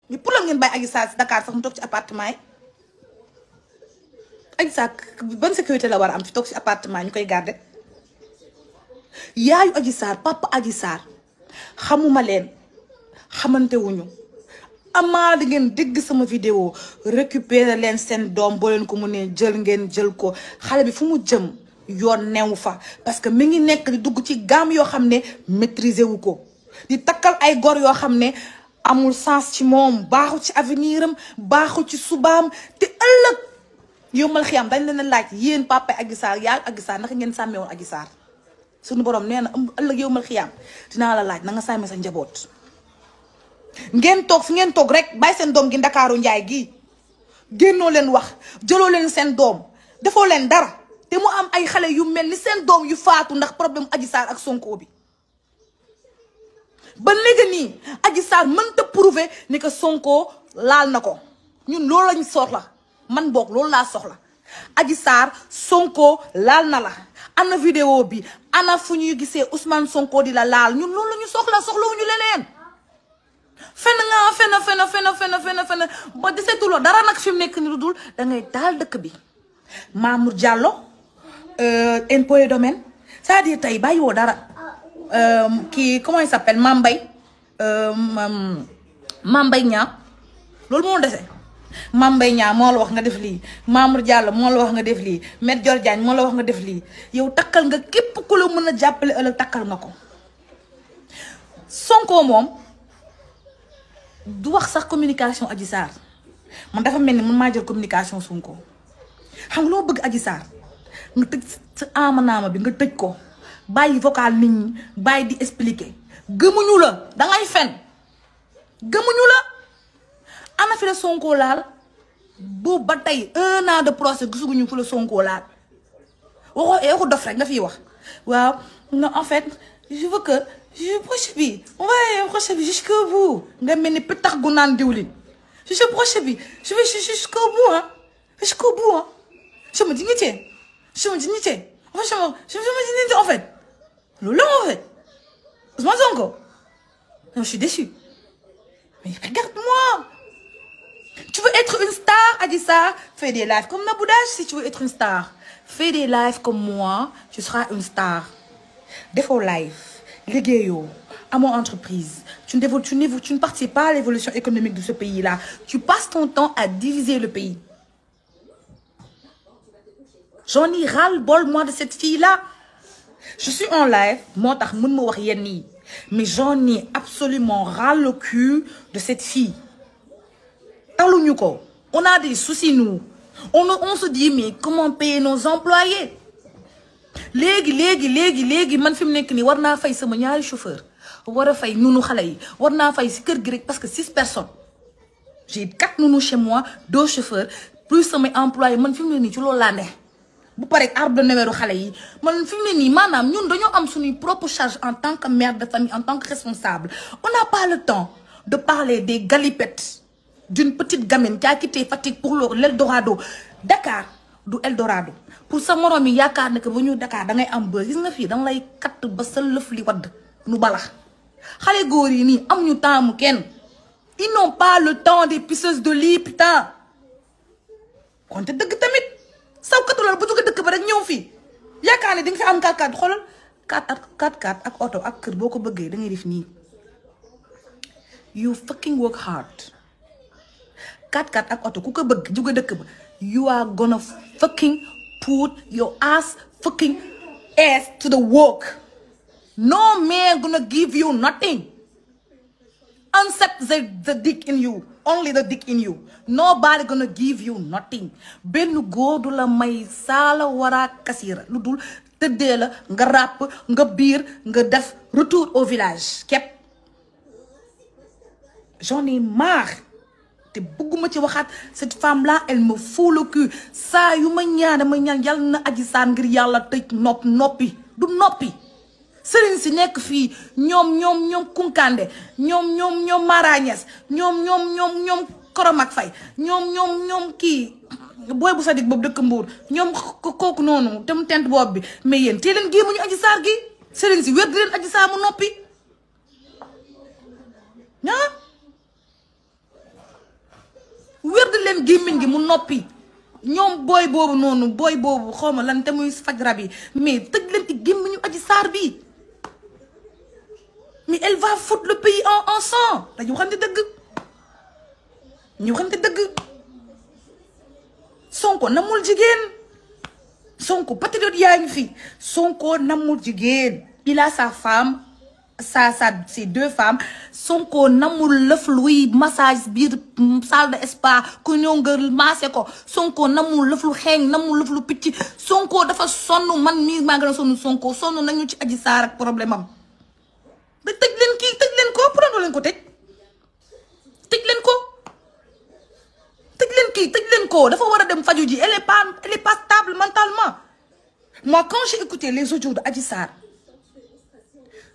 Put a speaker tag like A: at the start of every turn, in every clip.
A: mais pour la ngeen bàyyi Adji Sarr si Dakar sax mu toog ci appartement yi Adji Sarr ban sécurité la war a am fi toog ci appartement ñu koy garder yaayu Adji Sarr papa Adji Sarr xamuma leen xamante wuñu amaa di ngeen dégg sama vidéo récupérer leen seen doom boo leen ko mu ne jël ngeen jël ko xale bi fu mu jëm yoon newu fa parce que mi ngi nekk di dugg ci gaam yoo xam ne maîtriser wu ko di takkal ay gor yoo xam ne amul sens ci moom baaxul ci avenir am baaxul ci subaam te ëllëg yombal xiyam dañ leen a laaj yéen papa Adji Sarr yaa Adji Sarr naka ngeen sàmmee woon Adji Sarr suñu borom nee na ëllëg yombal xiyam dinaa la laaj na nga sàmmee sa njaboot. ngeen toog fi ngeen toog rek bàyyi seen doom gi Ndakaaru Njaay gi génnoo leen wax jëloo leen seen doom defoo leen dara te mu am ay xale yu mel ni seen doom yu faatu ndax problème Adji Sarr ak Sonko bi. ba léegi nii Adji Sarr mënta prouver ni que Sonko laal na ko ñun loolu lañ soxla man boog loolu laa soxla Adji Sarr Sonko laal na la ana vidéo bi ana fu ñuy gisee Ousmane Sonko di la laal ñun loolu la ñu soxlawuñu leneen fenn nga fenn ba desetuloo dara nag fi mu nekk ni lu dul da ngay taal dëkk bi Mamour Diallo impôt et domaine c'est-à-dire tey bàyyiwoo dara kii comment il s'appelle Mame Mbaye Niang loolu moo dese Mame Mbaye Niang moo la wax nga def lii Mamour Diallo moo la wax nga def lii Maître Dior Diagne moo la wax nga def lii yow takkal nga képp ku la mën a jàppale ëllëg takkal nga ko Sonko moom du wax sax communication Adji Sarr man dafa mel ni man maa jël communication Sonko xam nga loo bëgg Adji Sarr nga tëj sa amanaama bi nga tëj ko bàyyi vocal nit ñi bàyyi di expliquer gëmuñu la dangay fen gëmuñu la ana fi la Sonko laal boobu ba tey 1 an de procès gisuguñu fu la Sonko laal waxu dof rek nga fiy wax waaw non en fait je veux que je proche bi on va proche bi jusqu'au bout nga mel ni pitax gu naan diwlin je suis proche bi je vais jusqu'au bout hein jusqu'au bout hein je me dignité en fait loolu la en fait Ousmane Sonko non je suis déçue mais regarde-moi tu veux être une star Adji Sarr fais des lives comme Nabou Dash si tu veux être une star fais des lives comme moi tu seras une star defoo live liggéeyoo amoo entreprise tu ne participes pas à l'évolution économique de ce pays-là tu passes ton temps à diviser le pays j'en ai ras-le-bol moi de cette fille-là je suis en live moo tax mën ma wax yenn yi mais j'en ai absolument ras le cul de cette fille taluñu ko on a des soucis nous on se dit mais comment payer nos employés léegi man fi mu nekk nii war naa fay sama ñaari chauffeur war a fay nunu xale yi war naa fay si kër gi rek parce que 6 personnes j'ai 4 nounous chez moi 2 chauffeurs plus samay employés man fi mu ne nii ci loolu laa ne bu paree arbre de numéro xale yi man fi mu ne nii maanaam ñun dañoo am suñuy propre charge en tant que mère de famille en tant que responsable on n'a pas le temps de parler des galipettes d'une petite gamine qui a quitté Fatick pour l'Eldorado Dakar du Eldorado pour sa morom yi yaakaar ne que ba ñu Dakar da ngay am ba gis nga fii danga lay katt ba sa lëf li wadd nu balax xale góor yi nii amuñu temps mu kenn ils n'ont pas le temps des pisseuses de lit putain konte dëgg tamit saw katulal bu jóge dëkk ba rek ñëw fii yaakaar ne di nga fi am 4x4 xoolal 4x4 ak oto ak kër boo ko bëggee da ngay def nii you fucking work hard 4x4 ak oto ku ko bëgg jóge dëkk ba you are gonna fucking put your ass to the work no man gonna give you nothing except the dick in you only the dick in you nobody gonna give you nothing benn góor du la may saala wara kasira lu dul tëddee la nga ràpp nga biir nga def retour au village képp j'en ai marre te bëgguma ci waxaat cette femme là elle me fout le cul saa yu ma ñaan yàlla na Adji Sarr ngir yàlla tëj noppi du noppi sëriñ si nekk fii ñoom Kunkande ñoom Marañes ñoom Koromak Fay ñoom kii booy bu sadik boobu dëkk Mbuur ñoom kooku noonu te mu tent boobu bi mais yéen tee leen géemuñu Adji Sarr gi sëriñ si wér di leen Adji Sarr mu noppi leen gémmiñ gi mu noppi ñoom booy boobu noonu booy boobu xawma lan te muy faj rab yi mais tëj leen ci gémmiñu Adji Sarr bi mais elle va foutre le pays en sang dañu waxante dëgg ñu waxante dëgg Sonko namul jigéen Sonko patriote yaa ngi fi Sonko namul jigéen il a sa femme ses 2 femmes Sonko namul lëf luy massage biir salle de spa ku ñëw nga maase ko Sonko namul lëf lu xeeñ namul lëf lu picc Sonko dafa sonn man mii maa gën a sonn Sonko sonn nañu ci Adji Sarr ak problème am da tëj leen kii tëj leen ko pourquoi leen ko tëj leen ko tëj leen kii tëj leen ko dafa war a dem faju ji elle est pas stable mentalement moi quand j'ai écouté les audios de Adji Sarr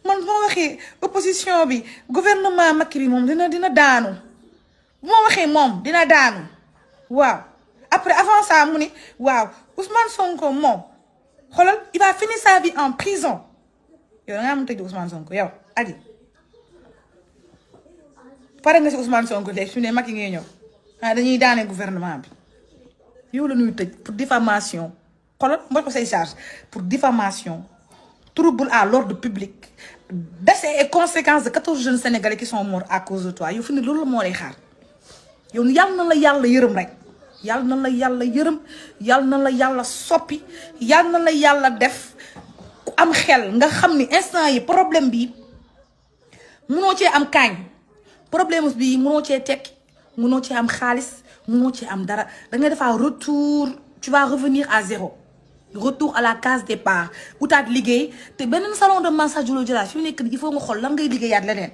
A: man moo waxee opposition bi gouvernement Macky bi moom dina daanu moo waxee moom dina daanu waaw après avant ça mu ni waaw Ousmane Sonko moom xoolal il va finir sa vie en prison yow da ngaa mën a tëj Ousmane Sonko yow Adji pare nga si Ousmane Sonko léegi su ne Macky ngay ñëw dañuy daane gouvernement bi yow la ñuy tëj pour diffamation xoolal mooy ko say charge pour diffamation trouble à l'ordre public décès et conséquences de 14 jeunes sénégalais qui sont morts à cause de toi yow fi ne loolu moo lay xaar yow yàlla na la yàlla yërëm rek yàlla na la yàlla yërëm yàlla na la yàlla soppi yàlla na la yàlla def ku am xel nga xam ni instant yi problème bi munoo cee am kaañ problème bi munoo cee tekki munoo cee am xaalis munoo cee am dara da ngay defaa retour tu vas revenir à zéro retour à la case départ utaat liggéey te beneen salon de massage du la jëlaat fi mu nekk il faut nga xool lan ngay liggéeyaat leneen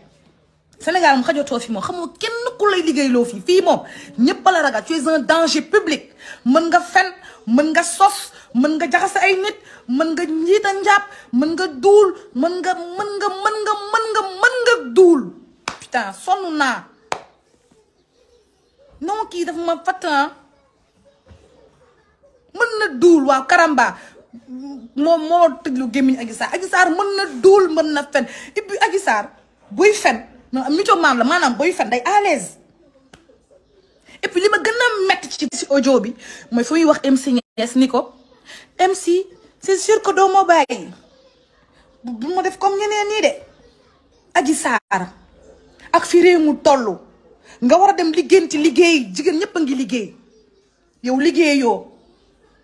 A: Sénégal moom xajotoo fi moom xam nga kenn ku lay liggéey loo fii moom ñëpp la ragal tu es un danger public mën nga fen mën nga sos mën nga jaxase ay nit mën nga njiita njàpp mën nga duul mën nga duul putain sonn naa non kii dafa ma fàttan mën na duul waaw karamba moo tëjlu gémmiñ Adji Sarr mën na duul mën na fen et puis Adji Sarr buy fen mito maam la maanaam buy fen day à l'aise et puis li ma gën a metti ci audio bi mooy fu muy wax MC Niass ni ko MC c'est sûr que doo ma bàyyi bu ma def comme ñeneen ñii de Adji Sarr ak fi réew mu toll nga war a dem liggéey ci liggéey jigéen ñëpp a ngi liggéey yow liggéeyoo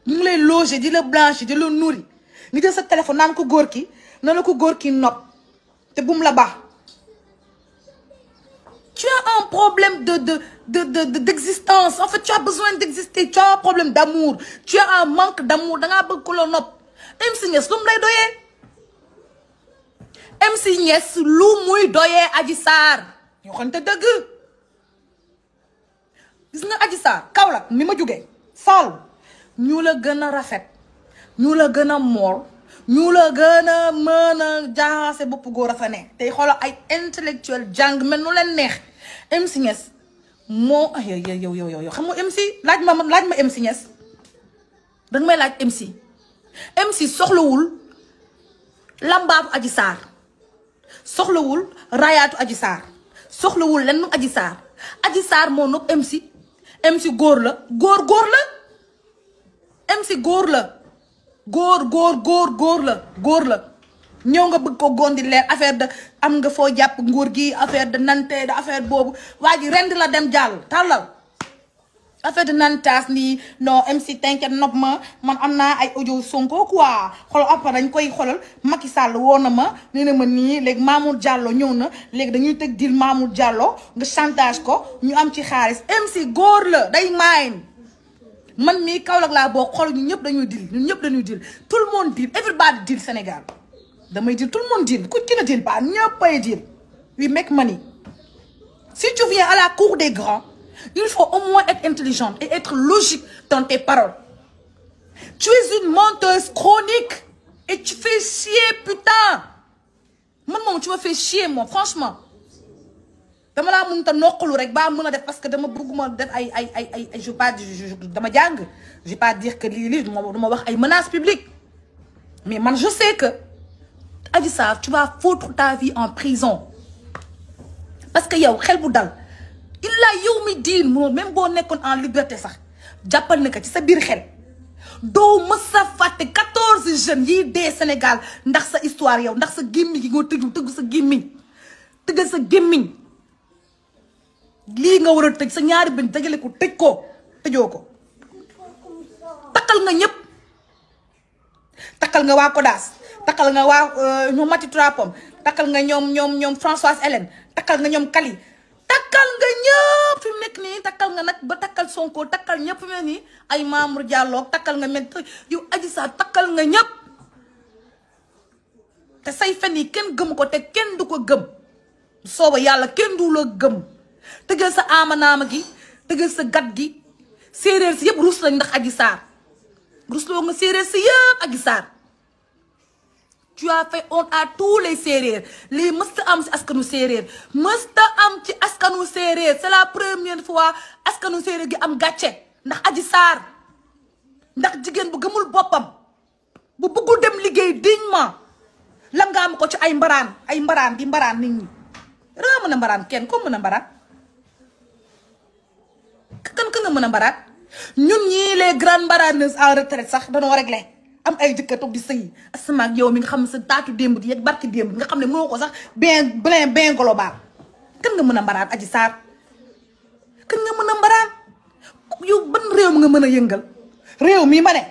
A: ñu ngi lay loger di la blanchir di la nourrir nga jël sa téléphone naan ko góor ki na la ko góor ki nopp te bum la baax tu as un problème d'existence en fait tu as besoin d'exister tu as un problème d'amour tu as un manque d'amour dangaa bëgg ko la nopp MC Niass lu mu lay doyee MC Niass lu muy doyee Adji Sarr ñu xamante dëgg gis nga Adji Sarr Kaolack mi ma jógee Saalum ñu la gën a rafet ñu la gën a mool ñu la gën a mën a jaxase bopp góor a fa ne tey xoolal ay intellectuel jàng mel nu leen neex MC Niass moo yow xam nga MC laaj ma MC Niass danga may laaj MC soxlawul lambaatu Adji Sarr soxlawul rayaatu Adji Sarr soxlawul lenn Adji Sarr moo nopp MC góor la góor la MC góor la góor la ñëw nga bëgg ko gondi leer affaire de am nga foo jàpp nguur gi affaire de nante de affaire boobu waa ji rend la dem jàll tàllal affaire de nantaas nii non MC t'inquiète nopp ma man am naa ay audio Sonko quoi xoolal après dañ koy xoolal Macky Sall woo na ma nee na ma nii léegi Mamour Diallo ñëw na léegi dañuy teg dil Mamour Diallo nga chantage ko ñu am ci xaalis MC góor la day mayn man mii Kaolack laa boo xool ñu ñëpp dañuy dil tout le monde deal everybody deal Sénégal damay deal tout le monde deal ku ci ne deal pas ñëppay deal we make money si tu viens à la cour des grands il faut au moins être intelligente et être logique dans tes paroles tu es une menteuse chronique et tu fais chier putain man moom tu me fais chier moi franchement dama laa mënut a nokkalu rek ba mën a def parce que dama bëgguma def ay je pas dama jàng je vais pas dire que lii duma wax ay menaces publiques mais man je sais que Adji Sarr tu vas foutre ta vie en prison parce que yow xel bu dal illaa yow mi diin moo même boo nekkoon en liberté sax jàppal na ko ci sa biir xel doo mës a fàtte 14 jeunes yiy dee Sénégal ndax sa histoire yow ndax sa gémmiñ gi nga tëggu sa gémmiñ tëggal sa gémmiñ lii nga war a tëj sa ñaari bañ dajale ko tëj ko tëjoo ko takkal nga ñëpp takkal nga waa Kodas takkal nga waa ñoom Mati Trapom takkal nga ñoom Françoise Hélène takkal nga ñoom Kali takkal nga ñëpp fi mu nekk nii takkal nga nag ba takkal Sonko takkal ñëpp fi mu nekk nii ay Mamour Diallo takkal nga mel yow Adji Sarr takkal nga ñëpp te say fen yi kenn gëm ko te kenn du ko gëm sooba yàlla kenn du la gëm tëggal sa amanaama gi tëggal sa gat gi séeréer si yëpp rus lañ ndax Adji Sarr rusloo nga séeréer si yëpp Adji Sarr tu as fait honte à tous les séeréer lii mësta am ci askanu séeréer mësta am ci askanu séeréer c'est la première fois askanu séeréer gi am gàcce ndax Adji Sarr ndax jigéen bu gëmul boppam bu bëggul dem liggéey dignement la nga am ko ci ay mbaraan di mbaraan nit ñi ra mën a mbaraan kenn ko mën a mbaraan kan ka nga mën a mbaraan ñun ñii les grandes mbaraneuses en retraite sax dañoo réglé am ay jëkkër toog di sëy asama ak yow mi nga xam ne sa taatu démb di yegg barki démb nga xam ne mënoo ko sax bien global kan nga mën a mbaraan Adji Sarr kan nga mën a mbaraan yow ban réew mi nga mën a yëngal réew mii ma ne